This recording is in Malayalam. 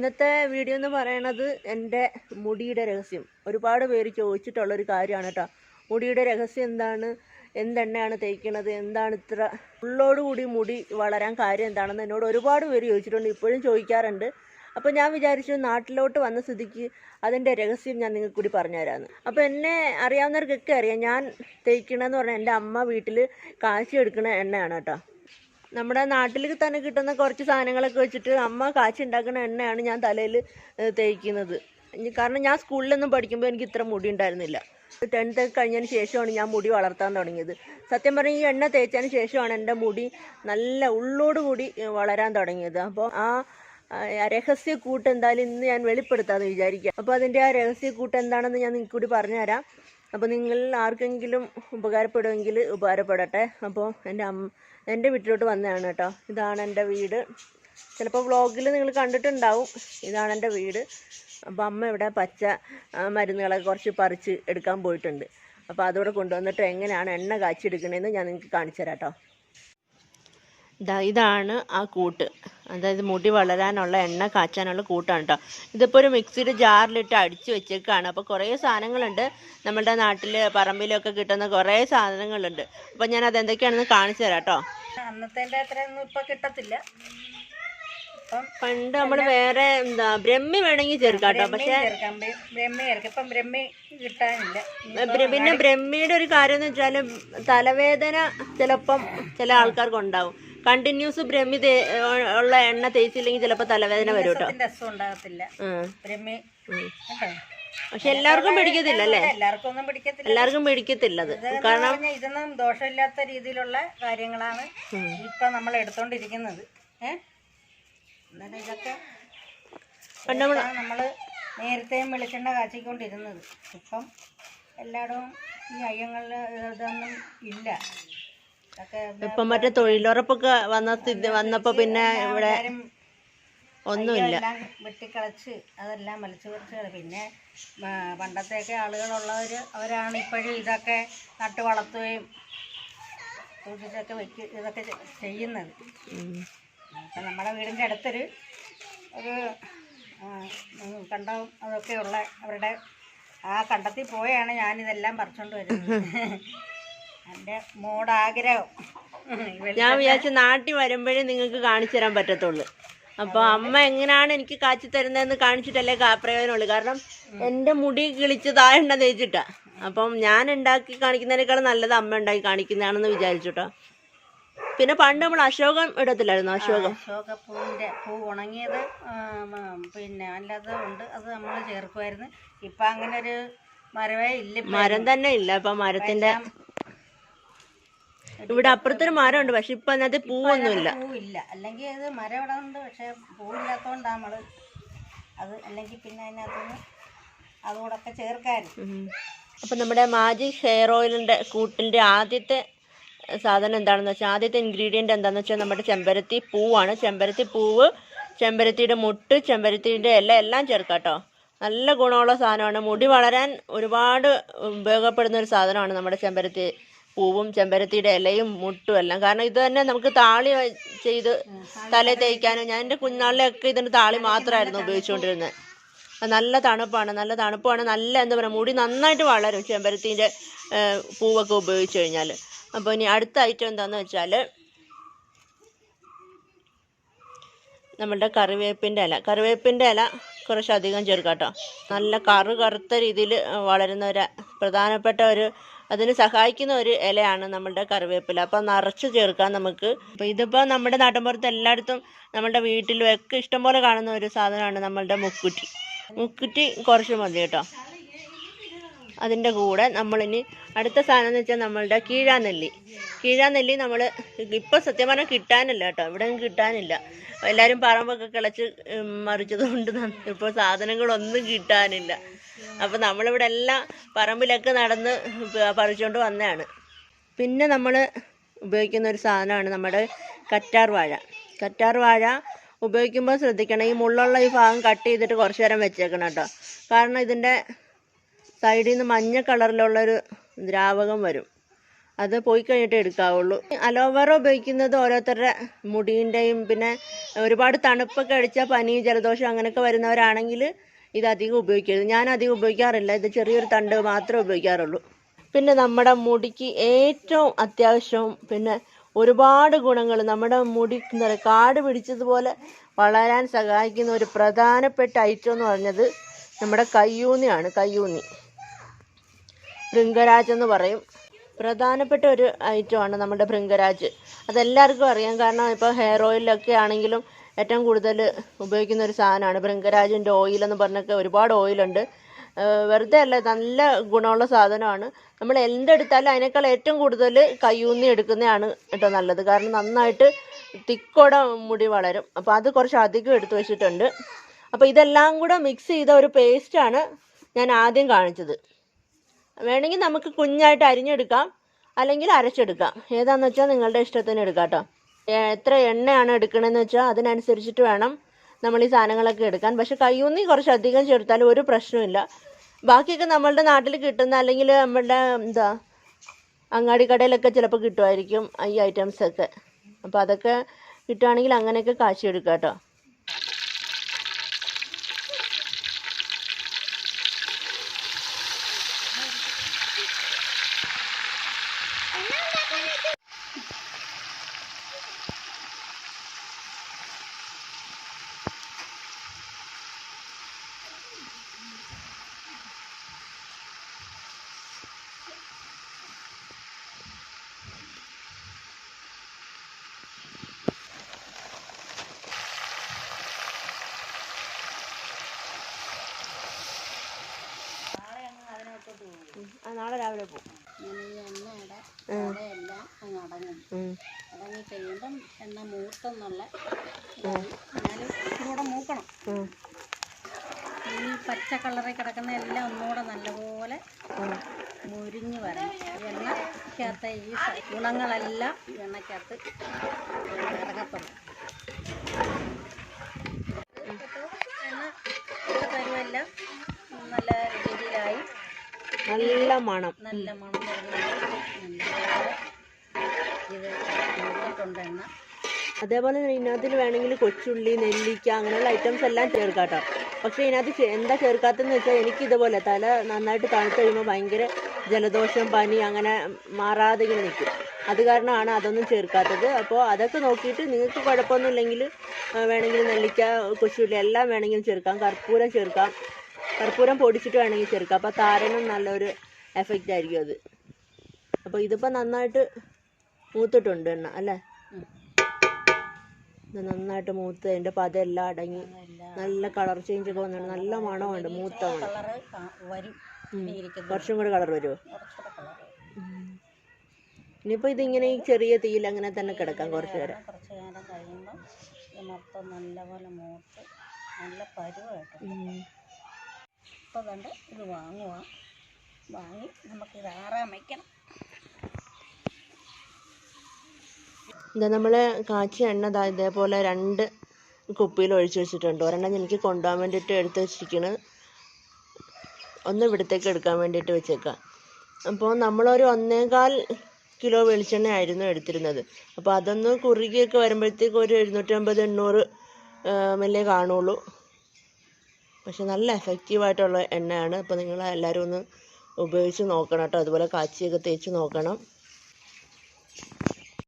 ഇന്നത്തെ വീഡിയോ എന്ന് പറയണത് എൻ്റെ മുടിയുടെ രഹസ്യം. ഒരുപാട് പേര് ചോദിച്ചിട്ടുള്ളൊരു കാര്യമാണ് കേട്ടോ. മുടിയുടെ രഹസ്യം എന്താണ്, എന്തെണ്ണയാണ് തേക്കുന്നത്, എന്താണ് ഇത്ര ഉള്ളോടുകൂടി മുടി വളരാൻ കാര്യം എന്താണെന്ന് എന്നോട് ഒരുപാട് പേര് ചോദിച്ചിട്ടുണ്ട്, ഇപ്പോഴും ചോദിക്കാറുണ്ട്. അപ്പോൾ ഞാൻ വിചാരിച്ചു നാട്ടിലോട്ട് വന്ന സ്ഥിതിക്ക് അതിൻ്റെ രഹസ്യം ഞാൻ നിങ്ങൾക്ക് കൂടി പറഞ്ഞുതരാമെന്ന്. അപ്പോൾ എന്നെ അറിയാവുന്നവർക്കൊക്കെ അറിയാം, ഞാൻ തേക്കണമെന്ന് പറഞ്ഞാൽ എൻ്റെ അമ്മ വീട്ടിൽ കാച്ചിയെടുക്കുന്ന എണ്ണയാണ് കേട്ടോ. നമ്മുടെ നാട്ടിൽ തന്നെ കിട്ടുന്ന കുറച്ച് സാധനങ്ങളൊക്കെ വെച്ചിട്ട് അമ്മ കാച്ചി ഉണ്ടാക്കുന്ന എണ്ണയാണ് ഞാൻ തലയിൽ തേക്കുന്നത്. കാരണം ഞാൻ സ്കൂളിലൊന്നും പഠിക്കുമ്പോൾ എനിക്ക് ഇത്ര മുടി ഉണ്ടായിരുന്നില്ല. 10th ഒക്കെ കഴിഞ്ഞതിന് ശേഷമാണ് ഞാൻ മുടി വളർത്താൻ തുടങ്ങിയത്. സത്യം പറഞ്ഞാൽ ഈ എണ്ണ തേച്ചതിന് ശേഷമാണ് എൻ്റെ മുടി നല്ല ഉള്ളോടുകൂടി വളരാൻ തുടങ്ങിയത്. അപ്പോൾ ആ രഹസ്യക്കൂട്ട് എന്തായാലും ഇന്ന് ഞാൻ വെളിപ്പെടുത്താമെന്ന് വിചാരിക്കാം. അപ്പോൾ അതിൻ്റെ ആ രഹസ്യക്കൂട്ട് എന്താണെന്ന് ഞാൻ നിങ്ങൾക്ക് കൂടി പറഞ്ഞുതരാം. അപ്പോൾ നിങ്ങൾ ആർക്കെങ്കിലും ഉപകാരപ്പെടുമെങ്കിൽ ഉപകാരപ്പെടട്ടെ. അപ്പോൾ എൻ്റെ വീട്ടിലോട്ട് വന്നതാണ് കേട്ടോ. ഇതാണ് എൻ്റെ വീട്. ചിലപ്പോൾ വ്ളോഗിൽ നിങ്ങൾ കണ്ടിട്ടുണ്ടാവും. ഇതാണ് എൻ്റെ വീട്. അപ്പോൾ അമ്മ ഇവിടെ പച്ച മരുന്നുകളൊക്കെ കുറച്ച് പറിച്ച് എടുക്കാൻ പോയിട്ടുണ്ട്. അപ്പോൾ അതോടെ കൊണ്ടുവന്നിട്ട് എങ്ങനെയാണ് എണ്ണ കാച്ചിയെടുക്കണതെന്ന് ഞാൻ നിങ്ങൾക്ക് കാണിച്ചു തരാം കേട്ടോ. ഇതാണ് ആ കൂട്ട്, അതായത് മുടി വളരാനുള്ള എണ്ണ കാച്ചാനുള്ള കൂട്ടാണ് കേട്ടോ. ഇതിപ്പോൾ ഒരു മിക്സിയുടെ ജാറിലിട്ട് അടിച്ച് വെച്ചേക്കാണ്. അപ്പോൾ കുറേ സാധനങ്ങളുണ്ട്, നമ്മുടെ നാട്ടിൽ പറമ്പിലൊക്കെ കിട്ടുന്ന കുറേ സാധനങ്ങളുണ്ട്. അപ്പോൾ ഞാൻ അതെന്തൊക്കെയാണെന്ന് കാണിച്ചു തരാം കേട്ടോ. അന്നത്തെ അത്രയൊന്നും ഇപ്പം കിട്ടത്തില്ല. പണ്ട് നമ്മൾ വേറെ ബ്രഹ്മി വേണമെങ്കിൽ ചേർക്കാം കേട്ടോ. പക്ഷേ പിന്നെ ബ്രഹ്മിയുടെ ഒരു കാര്യം എന്ന് വെച്ചാൽ തലവേദന ചിലപ്പം ചില ആൾക്കാർക്ക് ഉണ്ടാവും. കണ്ടിന്യൂസ് ബ്രഹ്മി ഉള്ള എണ്ണ തേച്ചില്ലെങ്കിൽ ചിലപ്പോൾ തലവേദന വരും കേട്ടോ. പക്ഷെ എല്ലാവർക്കും പിടിക്കത്തില്ല അല്ലേ? എല്ലാവർക്കും പിടിക്കത്തില്ലത്. കാരണം ഇതൊന്നും ദോഷമില്ലാത്ത രീതിയിലുള്ള കാര്യങ്ങളാണ് ഇപ്പൊ നമ്മൾ എടുത്തോണ്ടിരിക്കുന്നത്. ഇതൊക്കെ നമ്മള് നേരത്തെയും വെളിച്ചെണ്ണ കാച്ചിക്കൊണ്ടിരുന്നത്. ഇപ്പം എല്ലായിടവും ഈ അയ്യങ്ങളിൽ ഇതൊന്നും ഇല്ല. ഇപ്പം മറ്റേ തൊഴിലുറപ്പൊക്കെ വന്നപ്പോ പിന്നെ ഇവിടെ ഒന്നുമില്ല. വെട്ടിക്കളച്ച് അതെല്ലാം വലിച്ചു കുറച്ച്. പിന്നെ പണ്ടത്തെയൊക്കെ ആളുകളുള്ളവര് അവരാണ് ഇപ്പോഴും ഇതൊക്കെ നട്ടു വളർത്തുകയും ഇതൊക്കെ ചെയ്യുന്നത്. അപ്പം നമ്മുടെ വീടിൻ്റെ അടുത്തൊരു കണ്ടവും അതൊക്കെയുള്ള അവരുടെ ആ കണ്ടത്തിൽ പോയാണ് ഞാനിതെല്ലാം പറിച്ചോണ്ട് വരുന്നത്. എൻ്റെ മോടാഗ്രഹം. ഞാൻ വിചാരിച്ചു നാട്ടിൽ വരുമ്പോഴേ നിങ്ങൾക്ക് കാണിച്ചു തരാൻ പറ്റത്തുള്ളൂ. അപ്പോൾ അമ്മ എങ്ങനെയാണ് എനിക്ക് കാച്ചി തരുന്നതെന്ന് കാണിച്ചിട്ടല്ലേ പ്രയോജനമുള്ളൂ. കാരണം എൻ്റെ മുടി കിളിച്ച് താഴെണ്ണ തേച്ചിട്ടാ. അപ്പം ഞാൻ ഉണ്ടാക്കി കാണിക്കുന്നതിനേക്കാളും നല്ലത് അമ്മ ഉണ്ടാക്കി കാണിക്കുന്നതാണെന്ന് വിചാരിച്ചുട്ടോ. പിന്നെ പണ്ട് നമ്മൾ അശോകം ഇടത്തില്ലായിരുന്നു. അശോകപ്പൂവിൻ്റെ പൂ ഉണങ്ങിയത് പിന്നെ അല്ലാതെ ഉണ്ട്, അത് നമ്മൾ ചേർക്കുമായിരുന്നു. ഇപ്പം അങ്ങനെ ഒരു മരവേ ഇല്ല, മരം തന്നെ ഇല്ല. ഇപ്പം മരത്തിൻ്റെ ഇവിടെ അപ്പുറത്തൊരു മരമുണ്ട്, പക്ഷെ ഇപ്പം അതിനകത്ത് പൂവൊന്നുമില്ല. പൂവില്ല, അല്ലെങ്കിൽ അത് മരം ഇവിടെ ഉണ്ട്, പക്ഷെ പൂവില്ലാത്തതുകൊണ്ടാണ് നമ്മൾ അത്. അല്ലെങ്കിൽ പിന്നെ അതിനകത്തുനിന്ന് അതുകൂടൊക്കെ ചേർക്കായിരുന്നു. അപ്പം നമ്മുടെ മാജിക് ഹെയർ ഓയിലിൻ്റെ കൂട്ടിൻ്റെ ആദ്യത്തെ സാധനം എന്താണെന്ന് വെച്ചാൽ, ആദ്യത്തെ ഇൻഗ്രീഡിയൻ്റ് എന്താണെന്ന് വെച്ചാൽ നമ്മുടെ ചെമ്പരത്തി പൂവാണ്. ചെമ്പരത്തി പൂവ്, ചെമ്പരത്തിയുടെ മുട്ട്, ചെമ്പരത്തിൻ്റെ ഇല എല്ലാം ചേർക്കാം കേട്ടോ. നല്ല ഗുണമുള്ള സാധനമാണ്. മുടി വളരാൻ ഒരുപാട് ഉപയോഗപ്പെടുന്ന ഒരു സാധനമാണ് നമ്മുടെ ചെമ്പരത്തി പൂവും ചെമ്പരത്തിയുടെ ഇലയും മുട്ടും എല്ലാം. കാരണം ഇത് തന്നെ നമുക്ക് താളി ചെയ്ത് തല തേയ്ക്കാനും, ഞാൻ എൻ്റെ കുഞ്ഞാളിലൊക്കെ ഇതിൻ്റെ താളി മാത്രമായിരുന്നു ഉപയോഗിച്ചുകൊണ്ടിരുന്നത്. നല്ല തണുപ്പാണ്, നല്ല എന്താ പറയുക, മുടി നന്നായിട്ട് വളരും ചെമ്പരത്തിൻ്റെ പൂവൊക്കെ ഉപയോഗിച്ച് കഴിഞ്ഞാൽ. അപ്പോൾ ഇനി അടുത്ത ഐറ്റം എന്താണെന്ന് വെച്ചാൽ നമ്മളുടെ കറിവേപ്പിൻ്റെ ഇല കുറച്ചധികം ചേർക്കാം കേട്ടോ. നല്ല കറുത്ത രീതിയിൽ വളരുന്ന ഒരു പ്രധാനപ്പെട്ട അതിന് സഹായിക്കുന്ന ഒരു ഇലയാണ് നമ്മളുടെ കറിവേപ്പില. അപ്പം നിറച്ച് ചേർക്കാം നമുക്ക്. അപ്പോൾ ഇതിപ്പോൾ നമ്മുടെ നാട്ടിൻപുറത്ത് എല്ലായിടത്തും നമ്മുടെ വീട്ടിലും ഒക്കെ ഇഷ്ടംപോലെ കാണുന്ന ഒരു സാധനമാണ് നമ്മളുടെ മുക്കുറ്റി കുറച്ച് മതി കേട്ടോ. അതിൻ്റെ കൂടെ നമ്മളിനി അടുത്ത സാധനം എന്ന് വെച്ചാൽ നമ്മളുടെ കീഴാനെല്ലി നമ്മൾ ഇപ്പോൾ സത്യം പറഞ്ഞാൽ കിട്ടാനില്ല കേട്ടോ. ഇവിടെ കിട്ടാനില്ല. എല്ലാവരും പറമ്പൊക്കെ കിളച്ച് മറിച്ചതുകൊണ്ട് ഇപ്പോൾ സാധനങ്ങളൊന്നും കിട്ടാനില്ല. അപ്പോൾ നമ്മളിവിടെ എല്ലാം പറമ്പിലൊക്കെ നടന്ന് പറിച്ചുകൊണ്ട് വന്നതാണ്. പിന്നെ നമ്മൾ ഉപയോഗിക്കുന്ന ഒരു സാധനമാണ് നമ്മുടെ കറ്റാർ വാഴ ഉപയോഗിക്കുമ്പോൾ ശ്രദ്ധിക്കണം, ഈ മുള്ളുള്ള ഈ ഭാഗം കട്ട് ചെയ്തിട്ട് കുറച്ച് നേരം വെച്ചേക്കണം കേട്ടോ. കാരണം ഇതിൻ്റെ സൈഡിൽ നിന്ന് മഞ്ഞ കളറിലുള്ളൊരു ദ്രാവകം വരും. അത് പോയി കഴിഞ്ഞിട്ട് എടുക്കാവുള്ളൂ. അലോവേറ ഉപയോഗിക്കുന്നത് ഓരോരുത്തരുടെ മുടീൻ്റെയും പിന്നെ ഒരുപാട് തണുപ്പൊക്കെ അടിച്ചാൽ പനി ജലദോഷം അങ്ങനെയൊക്കെ വരുന്നവരാണെങ്കിൽ ഇത് അധികം ഉപയോഗിക്കരുത്. ഞാൻ അധികം ഉപയോഗിക്കാറില്ല, ഇത് ചെറിയൊരു തണ്ട് മാത്രമേ ഉപയോഗിക്കാറുള്ളൂ. പിന്നെ നമ്മുടെ മുടിക്ക് ഏറ്റവും അത്യാവശ്യവും പിന്നെ ഒരുപാട് ഗുണങ്ങൾ, നമ്മുടെ മുടി എന്താ പറയുക കാട് പിടിച്ചതുപോലെ വളരാൻ സഹായിക്കുന്ന ഒരു പ്രധാനപ്പെട്ട ഐറ്റം എന്ന് പറഞ്ഞത് നമ്മുടെ കയ്യൂന്നിയാണ്. കയ്യൂന്നി, ഭൃംഗരാജ് എന്ന് പറയും. പ്രധാനപ്പെട്ട ഒരു ഐറ്റമാണ് നമ്മുടെ ഭൃംഗരാജ്. അതെല്ലാവർക്കും അറിയാം, കാരണം ഇപ്പോൾ ഹെയർ ഓയിലൊക്കെ ആണെങ്കിലും ഏറ്റവും കൂടുതൽ ഉപയോഗിക്കുന്ന ഒരു സാധനമാണ് ഭൃംഗരാജിൻ്റെ ഓയിലെന്ന് പറഞ്ഞൊക്കെ. ഒരുപാട് ഓയിലുണ്ട്, വെറുതെ അല്ല, നല്ല ഗുണമുള്ള സാധനമാണ്. നമ്മൾ എന്തെടുത്താലും അതിനേക്കാൾ ഏറ്റവും കൂടുതൽ കയ്യൂന്നി എടുക്കുന്നതാണ് കേട്ടോ നല്ലത്, കാരണം നന്നായിട്ട് തിക്കോടെ മുടി വളരും. അപ്പോൾ അത് കുറച്ച് അധികം എടുത്തു വെച്ചിട്ടുണ്ട്. അപ്പോൾ ഇതെല്ലാം കൂടെ മിക്സ് ചെയ്ത ഒരു പേസ്റ്റാണ് ഞാൻ ആദ്യം കാണിച്ചത്. വേണമെങ്കിൽ നമുക്ക് കുഞ്ഞായിട്ട് അരിഞ്ഞെടുക്കാം, അല്ലെങ്കിൽ അരച്ചെടുക്കാം, ഏതാണെന്ന് വെച്ചാൽ നിങ്ങളുടെ ഇഷ്ടത്തിന് എടുക്കാം കേട്ടോ. എത്ര എണ്ണയാണ് എടുക്കണമെന്ന് വെച്ചാൽ അതിനനുസരിച്ചിട്ട് വേണം നമ്മൾ ഈ സാധനങ്ങളൊക്കെ എടുക്കാൻ. പക്ഷെ കയ്യൂന്നി കുറച്ച് അധികം ചേർത്താലും ഒരു പ്രശ്നമില്ല. ബാക്കിയൊക്കെ നമ്മളുടെ നാട്ടിൽ കിട്ടുന്ന അല്ലെങ്കിൽ നമ്മളുടെ അങ്ങാടി കടയിലൊക്കെ ചിലപ്പോൾ കിട്ടുമായിരിക്കും ഈ ഐറ്റംസൊക്കെ. അപ്പോൾ അതൊക്കെ കിട്ടുകയാണെങ്കിൽ അങ്ങനെയൊക്കെ കാച്ചിയെടുക്കാം കേട്ടോ. നാളെ രാവിലെ പോകും. എണ്ണയുടെ എല്ലാം അങ്ങ് അടങ്ങും. അടങ്ങി കഴിയുമ്പം എണ്ണ മൂത്തെന്നുള്ള എന്നാലും ഇച്ചിരൂടെ മൂക്കണം. ഈ പച്ച കളറിൽ കിടക്കുന്ന എല്ലാം ഒന്നുകൂടെ നല്ലപോലെ മുരിഞ്ഞ് വരണം. എണ്ണയ്ക്കകത്ത് ഈ ഗുണങ്ങളെല്ലാം എണ്ണയ്ക്കകത്ത് ഇറങ്ങത്തുള്ളൂ. എണ്ണ തരുമെല്ലാം നല്ല രീതിയിലായി, നല്ല മണം, നല്ല മണം ഇത് മൂത്തിട്ടുണ്ട് എണ്ണ. അതേപോലെ ഇതിനകത്തിൽ വേണമെങ്കിൽ കൊച്ചുള്ളി, നെല്ലിക്ക അങ്ങനെയുള്ള ഐറ്റംസ് എല്ലാം ചേർക്കാം കേട്ടോ. പക്ഷേ ഇതിനകത്ത് എന്താ ചേർക്കാത്തതെന്ന് വെച്ചാൽ എനിക്കിതുപോലെ തല നന്നായിട്ട് തണുത്ത് കഴിയുമ്പോൾ ഭയങ്കര ജലദോഷം പനി അങ്ങനെ മാറാതെ ഇങ്ങനെ നിൽക്കും. അത് കാരണമാണ് അതൊന്നും ചേർക്കാത്തത്. അപ്പോൾ അതൊക്കെ നോക്കിയിട്ട് നിങ്ങൾക്ക് കുഴപ്പമൊന്നുമില്ലെങ്കിൽ വേണമെങ്കിൽ നെല്ലിക്ക, കൊച്ചുള്ളി എല്ലാം വേണമെങ്കിൽ ചേർക്കാം. കർപ്പൂരം ചേർക്കാം, കർപ്പൂരം പൊടിച്ചിട്ട് വേണമെങ്കിൽ ചേർക്കാം. അപ്പോൾ താരനും നല്ലൊരു എഫക്റ്റ് ആയിരിക്കും അത്. അപ്പോൾ ഇതിപ്പോൾ നന്നായിട്ട് മൂത്തിട്ടുണ്ട് എണ്ണ അല്ലേ, ഇത് നന്നായിട്ട് മൂത്ത് അതിൻ്റെ പതെല്ലാം അടങ്ങി നല്ല കളർ ചേഞ്ച് ഒക്കെ വന്നിട്ട് നല്ല മണമുണ്ട്. മൂത്ത മണം കുറച്ചും കൂടെ കളർ വരുമോ? ഇനിയിപ്പോൾ ഇതിങ്ങനെ ഈ ചെറിയ തീയിൽ അങ്ങനെ തന്നെ കിടക്കാം കുറച്ച് നേരം. കുറച്ച് നേരം കഴിയുമ്പോൾ മൊത്തം നല്ലപോലെ മൂത്ത് നല്ല പരുവായിട്ട്. ഇപ്പോൾ കണ്ട് ഇത് വാങ്ങി നമുക്കിത് ആറാൻ വയ്ക്കണം. ഇതാ നമ്മൾ കാച്ചിയ എണ്ണ ഇതേപോലെ 2 കുപ്പിയിൽ ഒഴിച്ച് വെച്ചിട്ടുണ്ട്. ഒരെണ്ണം എനിക്ക് കൊണ്ടുപോകാൻ വേണ്ടിയിട്ട് എടുത്ത് വെച്ചിരിക്കുന്നത്, ഒന്ന് ഇവിടത്തേക്ക് എടുക്കാൻ വേണ്ടിയിട്ട് വെച്ചേക്കാം. അപ്പോൾ നമ്മളൊരു 1.25 കിലോ വെളിച്ചെണ്ണ ആയിരുന്നു എടുത്തിരുന്നത്. അപ്പോൾ അതൊന്ന് കുറുകിയൊക്കെ വരുമ്പോഴത്തേക്ക് ഒരു 750-800 ml കാണുള്ളൂ. പക്ഷെ നല്ല എഫക്റ്റീവായിട്ടുള്ള എണ്ണയാണ്. അപ്പോൾ നിങ്ങൾ എല്ലാവരും ഒന്ന് ഉപയോഗിച്ച് നോക്കണം കേട്ടോ. അതുപോലെ കാച്ചിയൊക്കെ തേച്ച് നോക്കണം.